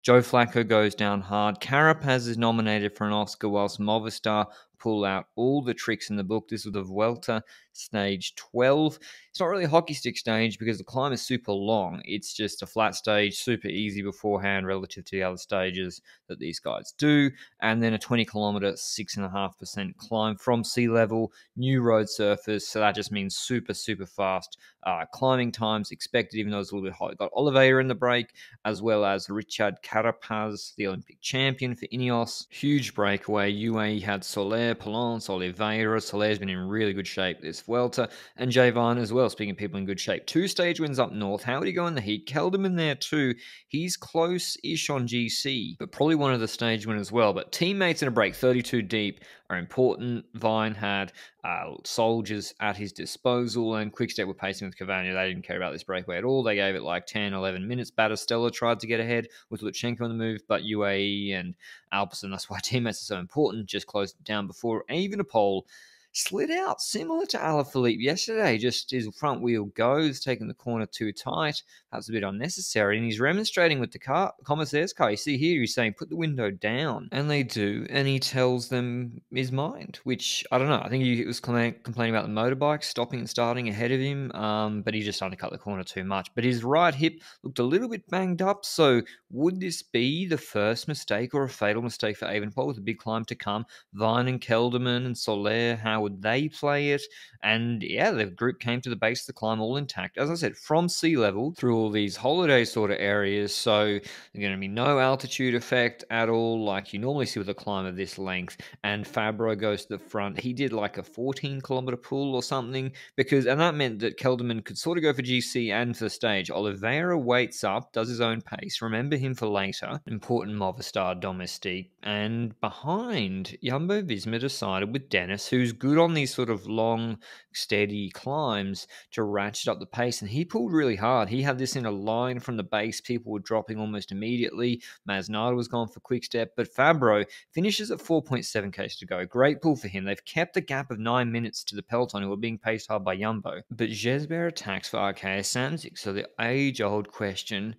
Joe Flacco goes down hard. Carapaz is nominated for an Oscar, whilst Movistar pull out all the tricks in the book. This was the Vuelta, stage 12. It's not really a hockey stick stage because the climb is super long. It's just a flat stage, super easy beforehand relative to the other stages that these guys do. And then a 20-kilometer, 6.5% climb from sea level, new road surface. So that just means super, super fast climbing times expected, even though it's a little bit hot. Got Oliveira in the break, as well as Richard Carapaz, the Olympic champion for Ineos. Huge breakaway. UAE had Soler, Palance, Oliveira. Soler's been in really good shape this Vuelta. And Javon as well, speaking of people in good shape. 2 stage wins up north. How would he go in the heat? Kelderman there too. He's close-ish on GC, but probably one of the stage winners as well. But teammates in a break, 32 deep, are important. Vine had soldiers at his disposal, and Quickstep were pacing with Cavagna. They didn't care about this breakaway at all. They gave it like 10, 11 minutes. Battistella tried to get ahead with Lutsenko on the move, but UAE and Alpecin, that's why teammates are so important, just closed it down before even a pole slid out, similar to Alaphilippe yesterday. Just his front wheel goes, taking the corner too tight. That's a bit unnecessary, and he's remonstrating with the commissaire's car. You see here, he's saying, put the window down, and they do, and he tells them his mind, which, I don't know, I think he was complaining about the motorbike stopping and starting ahead of him, but he just undercut the corner too much. But his right hip looked a little bit banged up, so would this be the first mistake or a fatal mistake for Evenepoel with a big climb to come? Vine and Kelderman and Soler, how would they play it? And yeah, the group came to the base of the climb all intact. As I said, from sea level through all these holiday sort of areas, so there's going to be no altitude effect at all like you normally see with a climb of this length. And Fabro goes to the front. He did like a 14-kilometer pull or something, and that meant that Kelderman could sort of go for GC and for the stage. Oliveira waits up, does his own pace. Remember him for later. Important Movistar domestique. And behind, Jumbo-Visma decided with Dennis, who's good on these sort of long, steady climbs, to ratchet up the pace. And he pulled really hard. He had this in a line from the base. People were dropping almost immediately. Masnada was gone for quick step. But Fabro finishes at 4.7 k's to go. Great pull for him. They've kept a gap of 9 minutes to the peloton, who are being paced hard by Jumbo. But Jesper attacks for RKS Samsic. So the age-old question,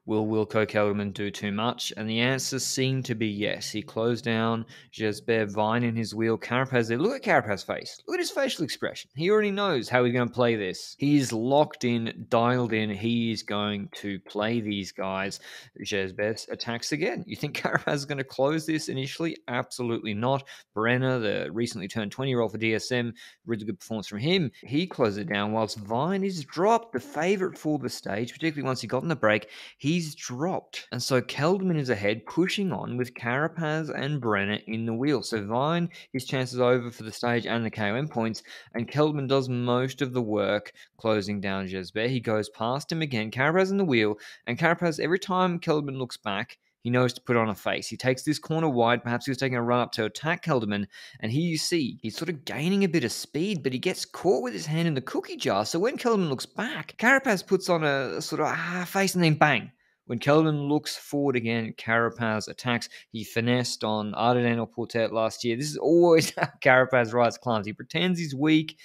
will Wilco Kelderman do too much? And the answers seem to be yes. He closed down Jesper, Vine in his wheel. Carapaz there. Look at Carapaz's face. Look at his facial expression. He already knows how he's going to play this. He's locked in, dialed in. He is going to play these guys. Jesper attacks again. You think Carapaz is going to close this initially? Absolutely not. Brenner, the recently turned 20-year-old for DSM, really good performance from him. He closed it down whilst Vine is dropped, the favourite for the stage, particularly once he got in the break. He's dropped. And so Kelderman is ahead, pushing on with Carapaz and Brenner in the wheel. So Vine, his chances over for the stage and the KOM points, and Kelderman does most of the work closing down Jesper. He goes past him again, Carapaz in the wheel, and Carapaz, every time Kelderman looks back, he knows to put on a face. He takes this corner wide. Perhaps he was taking a run up to attack Kelderman. And here you see, he's sort of gaining a bit of speed, but he gets caught with his hand in the cookie jar. So when Kelderman looks back, Carapaz puts on a sort of face and then bang. When Kelderman looks forward again, Carapaz attacks. He finessed on Ardennes or Portet last year. This is always how Carapaz rides climbs. He pretends he's weak,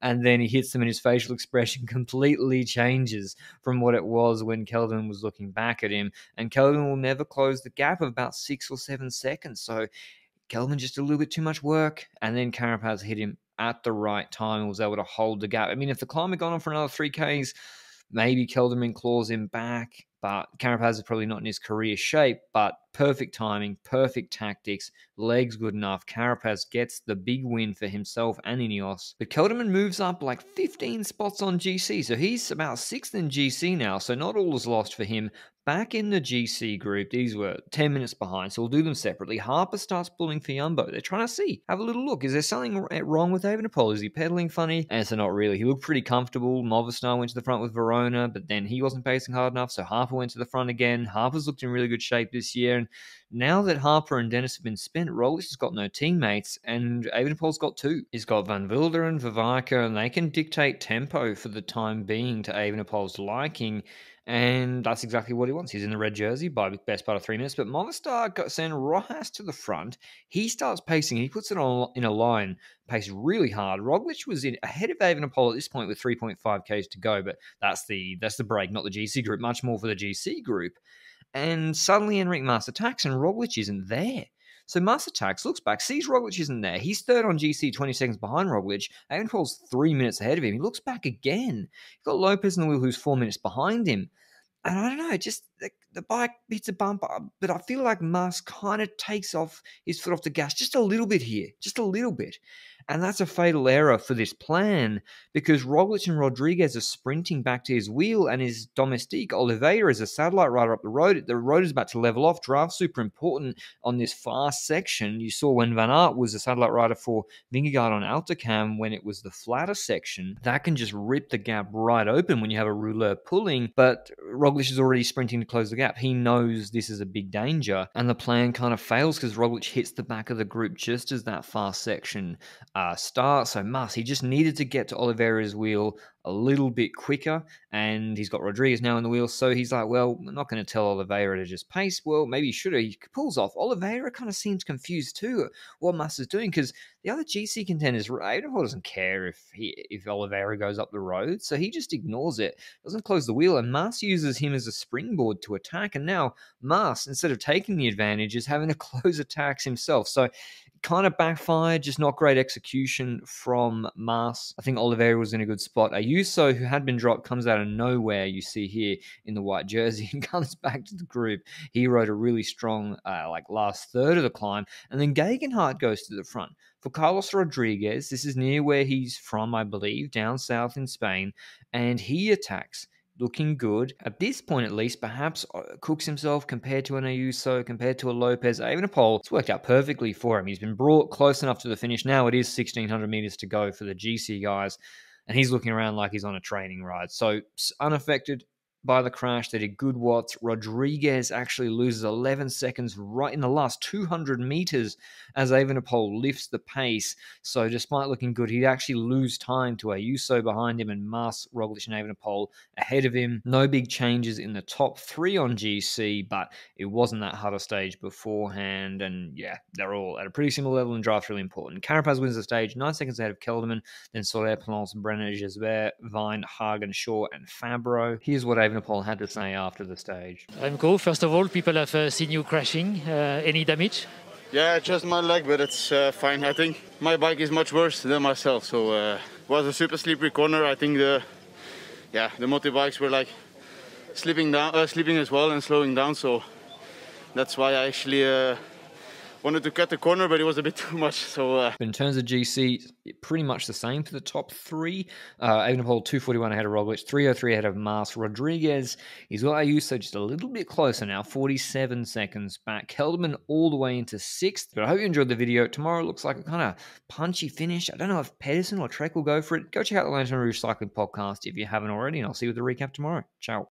and then he hits them and his facial expression completely changes from what it was when Kelderman was looking back at him. And Kelderman will never close the gap of about 6 or 7 seconds. So Kelderman just a little bit too much work, and then Carapaz hit him at the right time and was able to hold the gap. I mean, if the climb had gone on for another 3Ks, maybe Kelderman claws him back, but Carapaz is probably not in his career shape, but perfect timing, perfect tactics, legs good enough. Carapaz gets the big win for himself and Ineos. But Kelderman moves up like 15 spots on GC, so he's about 6th in GC now, so not all is lost for him. Back in the GC group, these were 10 minutes behind, so we'll do them separately. Harper starts pulling for Jumbo. They're trying to see, have a little look. Is there something wrong with Evenepoel? Is he pedaling funny? Answer, not really. He looked pretty comfortable. Movistar went to the front with Verona, but then he wasn't pacing hard enough, so Harper went to the front again. Harper's looked in really good shape this year, and now that Harper and Dennis have been spent, Roglic has got no teammates, and Evenepoel's got 2. He's got Van Wilder and Vivaca, and they can dictate tempo for the time being to Evenepoel's liking. And that's exactly what he wants. He's in the red jersey by the best part of 3 minutes. But Movistar send Rojas to the front. He starts pacing. He puts it on in a line, paced really hard. Roglic was ahead of Evenepoel at this point with 3.5 Ks to go. But that's the break, not the GC group. Much more for the GC group. and suddenly Enric Mas attacks, and Roglic isn't there. So Mas attacks, looks back, sees Roglic isn't there. He's third on GC, 20 seconds behind Roglic. Evenepoel's 3 minutes ahead of him. He looks back again. You've got Lopez in the wheel who's 4 minutes behind him. And I don't know, just the bike hits a bump, but I feel like Mas kind of takes off his foot off the gas just a little bit here, just a little bit. And that's a fatal error for this plan because Roglic and Rodriguez are sprinting back to his wheel and his domestique, Oliveira, is a satellite rider up the road. The road is about to level off. Draft super important on this fast section. You saw when Van Aert was a satellite rider for Vingegaard on Altacam when it was the flatter section. That can just rip the gap right open when you have a rouleur pulling, but Roglic is already sprinting to close the gap. He knows this is a big danger, and the plan kind of fails because Roglic hits the back of the group just as that fast section starts. So he just needed to get to Oliveira's wheel a little bit quicker, and he's got Rodriguez now in the wheel, so he's like, well, I'm not going to tell Oliveira to just pace. Well, maybe he should have. He pulls off. Oliveira kind of seems confused too what Mas is doing because the other GC contenders, Evenepoel doesn't care if Oliveira goes up the road, so he just ignores it, doesn't close the wheel, and Mas uses him as a springboard to attack, and now Mas, instead of taking the advantage, is having to close attacks himself. So kind of backfired, just not great execution from Mas. I think Oliveira was in a good spot. Ayuso, who had been dropped, comes out of nowhere, you see here in the white jersey, and comes back to the group. He rode a really strong last third of the climb, and then Gegenhardt goes to the front. For Carlos Rodriguez, this is near where he's from, I believe, down south in Spain, and he attacks. Looking good. At this point, at least, perhaps cooks himself compared to an Ayuso, compared to a Lopez. Evenepoel, it's worked out perfectly for him. He's been brought close enough to the finish. Now it is 1,600 meters to go for the GC guys, and he's looking around like he's on a training ride. So unaffected by the crash. They did good watts. Rodriguez actually loses 11 seconds right in the last 200 meters as Evenepoel lifts the pace. So despite looking good, he'd actually lose time to Ayuso behind him and Mas, Roglic and Evenepoel ahead of him. No big changes in the top three on GC, but it wasn't that harder stage beforehand. And yeah, they're all at a pretty similar level, and draft's really important. Carapaz wins the stage, 9 seconds ahead of Kelderman, then Soler, Plance, Brenner, Gisbert, Vine, Hagen, Shaw, and Fabro. Here's what Evenepoel had to say after the stage. Remco, first of all, people have seen you crashing. Any damage? Yeah, just my leg, but it's fine. I think my bike is much worse than myself. So it was a super slippery corner. I think the motorbikes were like slipping as well and slowing down. So that's why I actually wanted to cut the corner, but it was a bit too much. So in terms of GC, pretty much the same for the top three. Evenepoel 241 ahead of Roglic, 303 ahead of Mas. Rodriguez, he's got Ayuso just a little bit closer now, 47 seconds back. Kelderman all the way into 6th. But I hope you enjoyed the video. Tomorrow looks like a kind of punchy finish. I don't know if Pedersen or Trek will go for it. Go check out the Lanterne Rouge Cycling Podcast if you haven't already, and I'll see you with the recap tomorrow. Ciao.